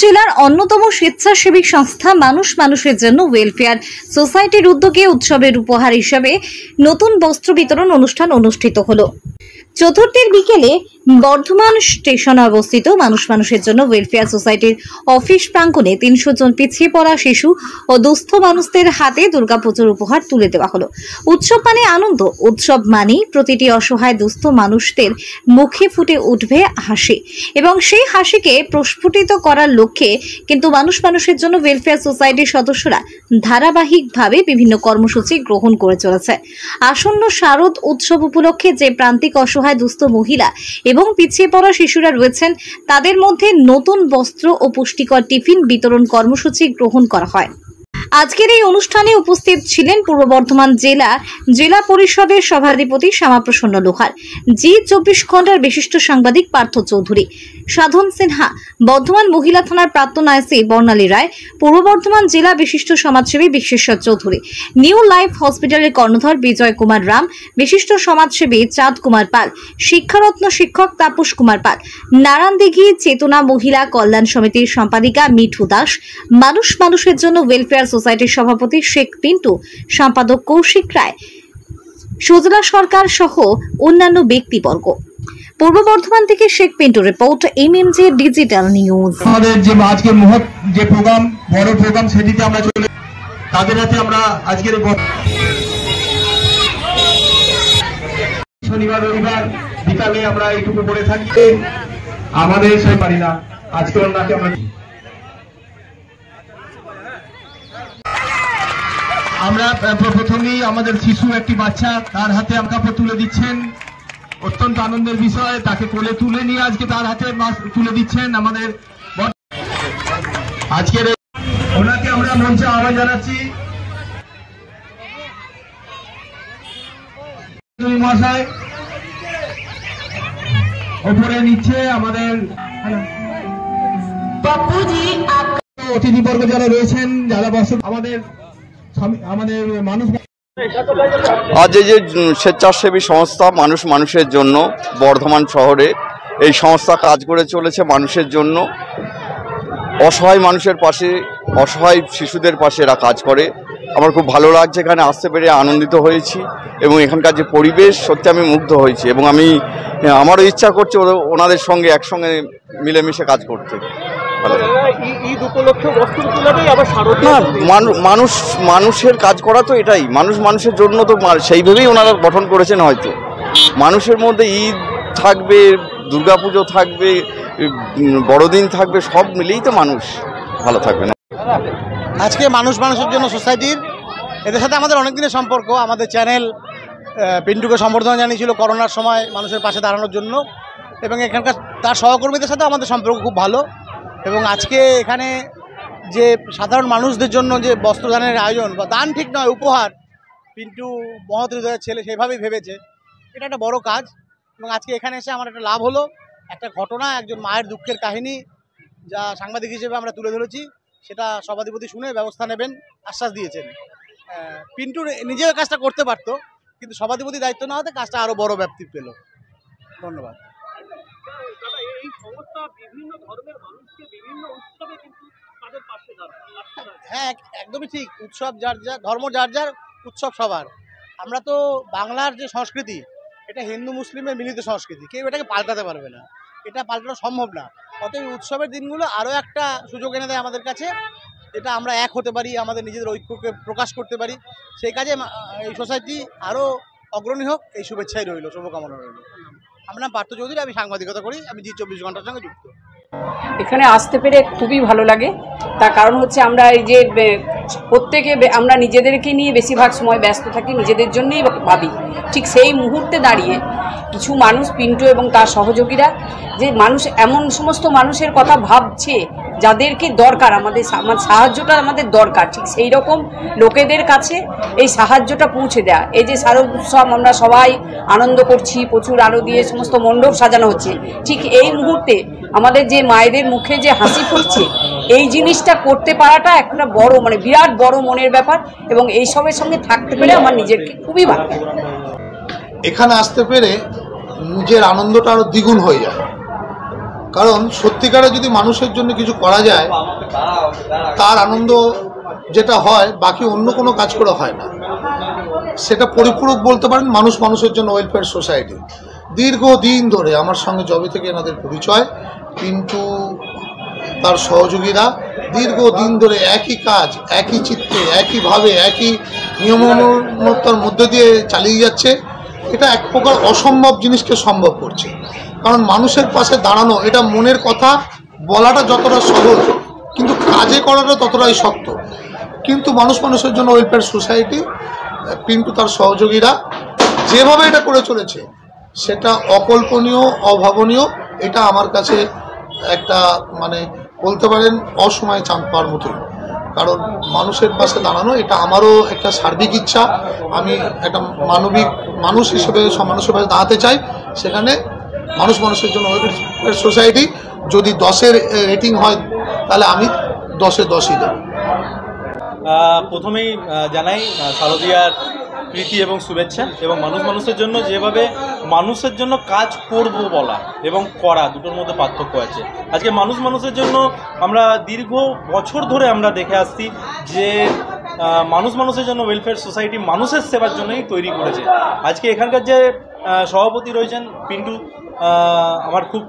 জেলার অন্যতম স্বেচ্ছাসেবী সংস্থা মানুষ মানুষের জন্য ওয়েলফেয়ার সোসাইটির উদ্যোগে উৎসবের উপহার হিসেবে নতুন বস্ত্র বিতরণ অনুষ্ঠান অনুষ্ঠিত হলো। চতুর্থীর বিকেলে বর্ধমান স্টেশনে অবস্থিত মানুষ মানুষের জন্য ওয়েলফেয়ার সোসাইটির অফিস প্রাঙ্গণে 300 জন পিছিয়ে পড়া শিশু ও দুস্থ মানুষদের হাতে দুর্গাপুজোর উপহার তুলে দেওয়া হলো। উৎসব মানে আনন্দ, উৎসব মানেই প্রতিটি অসহায় দুস্থ মানুষদের মুখে ফুটে উঠবে হাসি, এবং সেই হাসিকে প্রস্ফুটিত করার লক্ষ্যে কিন্তু মানুষ মানুষের জন্য ওয়েলফেয়ার সোসাইটির সদস্যরা ধারাবাহিকভাবে বিভিন্ন কর্মসূচি গ্রহণ করে চলেছে। আসন্ন শারদ উৎসব উপলক্ষে যে প্রান্তিক অসহায় দুস্থ মহিলা এবং পিছিয়ে পড়া শিশুরা রয়েছেন তাদের মধ্যে নতুন বস্ত্র ও পুষ্টিকর টিফিন বিতরণ কর্মসূচি গ্রহণ করা হয়। আজকের এই অনুষ্ঠানে উপস্থিত ছিলেন পূর্ব বর্ধমান জেলা পরিষদের সভাধিপতি শ্যামাপ্রসন্ন লোহার, জি 24 ঘন্টার বিশিষ্ট সাংবাদিক পার্থ চৌধুরী, সাধন সিনহা, বর্ধমান মহিলা থানার প্রাক্তন আইসি বর্ণালী রায়, পূর্ব বর্ধমান জেলা বিশিষ্ট সমাজসেবী বিশ্বেশ্বর চৌধুরী, নিউ লাইফ হসপিটালের কর্ণধার বিজয় কুমার রাম, বিশিষ্ট সমাজসেবী চাঁদ কুমার পাল, শিক্ষারত্ন শিক্ষক তাপস কুমার পাল, নারায়ণদিঘি চেতনা মহিলা কল্যাণ সমিতির সম্পাদিকা মিঠু দাস, মানুষ মানুষের জন্য ওয়েলফেয়ার সোসাইটির সভাপতি শেখ পিন্টু, সম্পাদক কৌশিক রায়, সুজলা সরকার সহ অন্যান্য ব্যক্তিবর্গ। পূর্ব বর্ধমান থেকে Sheikh Pintu report, MMJ digital news. আমাদের যে আজকে যে প্রোগ্রাম, বড় প্রোগ্রাম, সেটিতে আমরা চলে তাদের হাতে আমরা আজকের শনিবার রবিবার বিকালে আমরা এইটুকু পড়ে থাকি, আমাদের সে পারি না আজকে ওনাকে আমরা প্রথমেই আমাদের শিশু একটি বাচ্চা তার হাতে কাপড় তুলে দিচ্ছেন, অত্যন্ত আনন্দের বিষয়। তাকে কোলে তুলে নিয়ে আজকে তার হাতে তুলে দিচ্ছেন আমাদের আজকের ওনাকে আমরা মঞ্চে আহ্বান জানাচ্ছি। মহাশয় ওপরে নিচ্ছে আমাদের অতিথিবর্গ যারা রয়েছেন, যারা আমাদের মানুষ। আজ এই যে স্বেচ্ছাসেবী সংস্থা মানুষ মানুষের জন্য বর্ধমান শহরে এই সংস্থা কাজ করে চলেছে মানুষের জন্য, অসহায় মানুষের পাশে, অসহায় শিশুদের পাশে এরা কাজ করে। আমার খুব ভালো লাগছে, এখানে আসতে পেরে আনন্দিত হয়েছি এবং এখানকার যে পরিবেশ সত্যি আমি মুগ্ধ হয়েছি এবং আমারও ইচ্ছা করছে ওনাদের সঙ্গে একসঙ্গে মিলেমিশে কাজ করতে। মানুষের কাজ করা তো এটাই, মানুষের জন্য তো সেইভাবেই ওনারা গঠন করেছেন। হয়তো মানুষের মধ্যে ঈদ থাকবে, দুর্গাপুজো থাকবে, বড়দিন থাকবে, সব মিলেই তো মানুষ ভালো থাকবে না। আজকে মানুষ মানুষের জন্য সোসাইটির এদের সাথে আমাদের অনেক দিনের সম্পর্ক। আমাদের চ্যানেল পিন্টুকে সম্বর্ধনা জানিয়েছিল করোনার সময় মানুষের পাশে দাঁড়ানোর জন্য, এবং এখানকার তার সহকর্মীদের সাথে আমাদের সম্পর্ক খুব ভালো। এবং আজকে এখানে যে সাধারণ মানুষদের জন্য যে বস্ত্রদানের আয়োজন, বা দান ঠিক নয়, উপহার, পিন্টু মহৎ হৃদয়ের ছেলে সেভাবেই ভেবেছে, এটা একটা বড় কাজ। এবং আজকে এখানে এসে আমার একটা লাভ হলো, একটা ঘটনা, একজন মায়ের দুঃখের কাহিনী যা সাংবাদিক হিসেবে আমরা তুলে ধরেছি, সেটা সভাধিপতি শুনে ব্যবস্থা নেবেন আশ্বাস দিয়েছেন। পিন্টু নিজেও কাজটা করতে পারতো, কিন্তু সভাধিপতি দায়িত্ব না হতে কাজটা আরও বড় ব্যাপ্তি পেল। ধন্যবাদ। হ্যাঁ, একদমই ঠিক। উৎসব যার যার ধর্ম, যার যার উৎসব সবার। আমরা তো বাংলার যে সংস্কৃতি, এটা হিন্দু মুসলিমের মিলিত সংস্কৃতি, কেউ এটাকে পাল্টাতে পারবে না, এটা পাল্টানো সম্ভব না। অতএব উৎসবের দিনগুলো আরও একটা সুযোগ এনে দেয় আমাদের কাছে, এটা আমরা এক হতে পারি, আমাদের নিজেদের ঐক্যকে প্রকাশ করতে পারি। সেই কাজে এই সোসাইটি আরও অগ্রণী হোক, এই শুভেচ্ছাই রইল, শুভকামনা রইল। আমার নাম পার্থ চৌধুরী, আমি সাংবাদিকতা করি, আমি জি 24 ঘন্টার সঙ্গে যুক্ত। এখানে আসতে পেরে খুবই ভালো লাগে। তার কারণ হচ্ছে আমরা এই যে প্রত্যেকে আমরা নিজেদেরকে নিয়ে বেশিরভাগ সময় ব্যস্ত থাকি, নিজেদের জন্যই ভাবি। ঠিক সেই মুহূর্তে দাঁড়িয়ে কিছু মানুষ, পিন্টু এবং তার সহযোগীরা, যে মানুষ এমন সমস্ত মানুষের কথা ভাবছে যাদেরকে দরকার, আমাদের সাহায্যটা আমাদের দরকার, ঠিক সেই রকম লোকেদের কাছে এই সাহায্যটা পৌঁছে দেয়া। এই যে শারদ উৎসব আমরা সবাই আনন্দ করছি, প্রচুর আলো দিয়ে সমস্ত মণ্ডপ সাজানো হচ্ছে, ঠিক এই মুহূর্তে আমাদের যে মায়েদের মুখে যে হাসি ফুটছে, এই জিনিসটা করতে পারাটা একটা বড়, বিরাট বড় মনের ব্যাপার। এবং এই সবের সঙ্গে থাকতে পেরে আমার নিজেকে খুবই ভালো লাগে। এখানে আসতে পেরে নিজের আনন্দটা আরও দ্বিগুণ হয়ে যায়। কারণ সত্যিকারে যদি মানুষের জন্য কিছু করা যায় তার আনন্দ যেটা হয় বাকি অন্য কোনো কাজ করে হয় না। সেটা পরিপূরক বলতে পারেন মানুষ মানুষের জন্য ওয়েলফেয়ার সোসাইটি। দীর্ঘদিন ধরে আমার সঙ্গে জবে থেকে এনাদের পরিচয়, কিন্তু তার সহযোগীরা দীর্ঘদিন ধরে একই কাজ, একই চিত্রে, একইভাবে, একই নিয়মানুবর্তিতার মধ্যে দিয়ে চালিয়ে যাচ্ছে। এটা এক প্রকার অসম্ভব জিনিসকে সম্ভব করছে। কারণ মানুষের পাশে দাঁড়ানো, এটা মনের কথা বলাটা যতটা সহজ, কিন্তু কাজে করাটা ততটাই শক্ত। কিন্তু মানুষ মানুষের জন্য ওয়েলফেয়ার সোসাইটি, কিন্তু তার সহযোগীরা যেভাবে এটা করে চলেছে সেটা অকল্পনীয়, অভাবনীয়। এটা আমার কাছে একটা মানে বলতে পারেন অসময়ে চাঁদ পাওয়ার মতোই। কারণ মানুষের পাশে দাঁড়ানো এটা আমারও একটা সার্বিক ইচ্ছা। আমি একটা মানবিক মানুষ হিসেবে সব মানুষের পাশে দাঁড়াতে চাই। সেখানে মানুষ মানুষের জন্য ওয়েলফেয়ার সোসাইটি যদি 10-এর রেটিং হয় তাহলে আমি 10-এ 10ই দেব। প্রথমেই জানাই শারদীয়ার প্রীতি এবং শুভেচ্ছা। এবং মানুষ মানুষের জন্য যেভাবে মানুষের জন্য কাজ করব বলা এবং করা দুটোর মধ্যে পার্থক্য আছে। আজকে মানুষ মানুষের জন্য আমরা দীর্ঘ বছর ধরে আমরা দেখে আসছি যে মানুষ মানুষের জন্য ওয়েলফেয়ার সোসাইটি মানুষের সেবার জন্যই তৈরি করেছে। আজকে এখানকার যে সভাপতি রয়েছেন পিন্টু, আমার খুব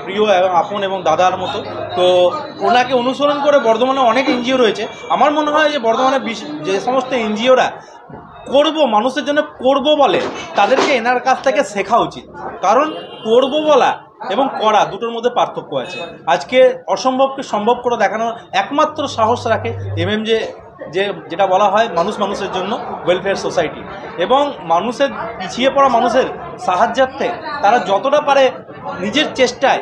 প্রিয় এবং আপন এবং দাদার মতো। তো ওনাকে অনুসরণ করে বর্ধমানে অনেক এনজিও রয়েছে। আমার মনে হয় যে বর্ধমানে যে সমস্ত এনজিওরা করব মানুষের জন্য করব বলে তাদেরকে এনার কাছ থেকে শেখা উচিত। কারণ করব বলা এবং করা দুটোর মধ্যে পার্থক্য আছে। আজকে অসম্ভবকে সম্ভব করে দেখানোর একমাত্র সাহস রাখে যেটা বলা হয় মানুষ মানুষের জন্য ওয়েলফেয়ার সোসাইটি। এবং মানুষের পিছিয়ে পড়া মানুষের সাহায্যার্থে তারা যতটা পারে নিজের চেষ্টায়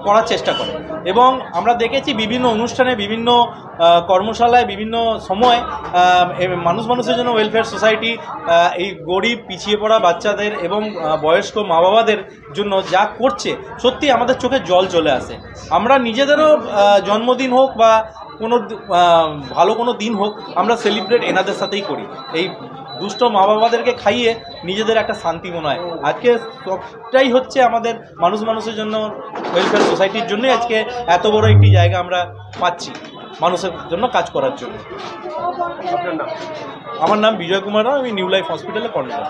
করার চেষ্টা করে। এবং আমরা দেখেছি বিভিন্ন অনুষ্ঠানে, বিভিন্ন কর্মশালায়, বিভিন্ন সময় মানুষ মানুষের জন্য ওয়েলফেয়ার সোসাইটি এই গরিব পিছিয়ে পড়া বাচ্চাদের এবং বয়স্ক মা বাবাদের জন্য যা করছে সত্যি আমাদের চোখে জল চলে আসে। আমরা নিজেদেরও জন্মদিন হোক বা কোনো ভালো কোনো দিন হোক আমরা সেলিব্রেট এনাদের সাথেই করি। এই দুষ্ট মা বাবাদেরকে খাইয়ে নিজেদের একটা শান্তি মনে হয়। আজকে সবটাই হচ্ছে আমাদের মানুষ মানুষের জন্য ওয়েলফেয়ার সোসাইটির জন্যই আজকে এত বড় একটি জায়গা আমরা পাচ্ছি মানুষের জন্য কাজ করার জন্য। আমার নাম বিজয় কুমার রাও, আমি নিউ লাইফ হসপিটালে কর্মরত।